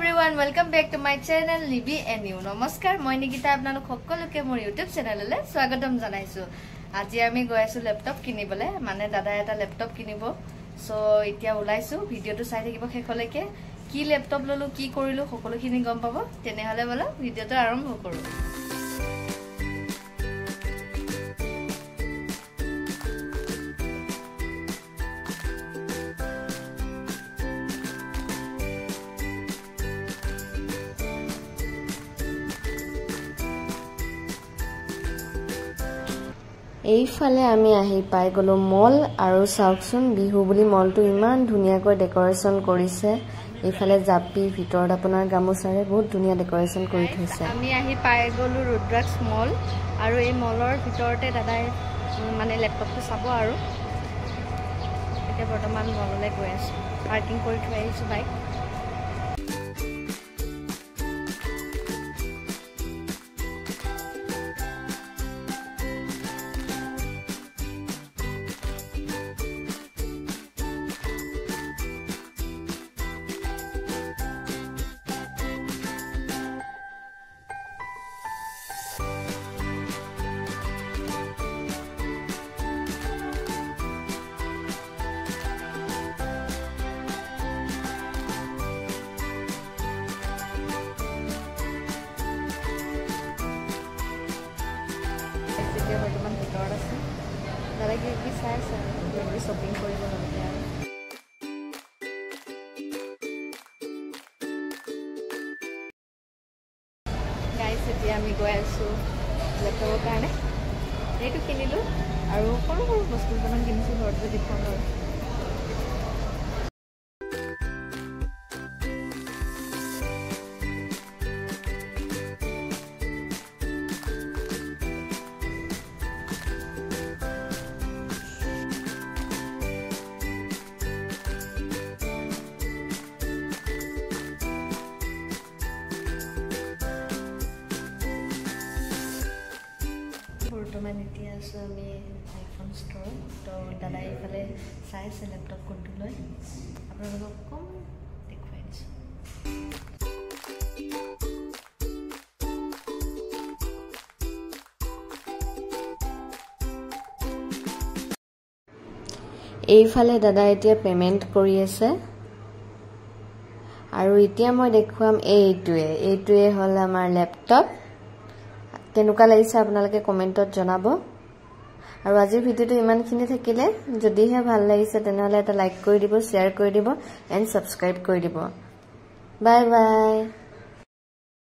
everyone, welcome back to my channel Libby and you. Namaskar, moi Nikita apnalok hokkoloke mor YouTube channel le swagatam janaisu. Aji ami goi asu laptop kinibole, mane dada eta laptop kinibo. So etia ulaisu video to sai thakibo khekholeke ki laptop lolu ki korilu hokkolo khini gom pabo. Tene hale bola video to arambho koru. এইফালে আমি আহি পাই গলো মল আৰু সাউকসুন বিহু বুলি মলটো ইমান ধুনিয়াকৈ ডেকোৰেশন কৰিছে এইফালে জাপি ভিতৰত আপোনাৰ গামোচাৰে বহুত ধুনিয়া ডেকোৰেশন কৰি থৈছে আমি আহি পাই গলো ৰুদ্ৰাক্স মল আৰু এই মলৰ ভিতৰতে দাদাই মানে ল্যাপটপটো চাব আৰু এতিয়া বৰ্তমান মললৈ গৈ আছে পাৰ্কিং কৰি থৈ আহিছো বাইক বৰ্তমান ভিতৰত আছে দাদা কি চাই আছে আমি শ্বপিং কৰিব লাগে গাইস এতিয়া আমি গৈ আছো লেপটপৰ কাৰণে এইটো কিনিলো আৰু সৰু সৰু বস্তু বনাম কিনিছো ঘৰত দেখাম আৰু বৰ্তমান এতিয়া আছো আমি আইফোন ষ্ট'ৰ তো দাদা এইফালে চাই আছে লেপটপ কোনটো লয় আপোনালোকক কম দেখুৱাই দিছোঁ এইফালে দাদা এতিয়া পেমেন্ট কৰি আছে আৰু এতিয়া মই দেখুৱাম এইটোৱে হ'ল আমাৰ ল্যাপটপ কেনেকুৱা লাগিছে আপোনালোকে কমেন্টত জনাব আৰু আজিৰ ভিডিওটো ইমানখিনি থাকিলে যদিহে ভাল লাগিছে তেনেহলে এটা লাইক কৰি দিব শেয়াৰ কৰি দিব এণ্ড সাবস্ক্ৰাইব কৰি দিব বাই বাই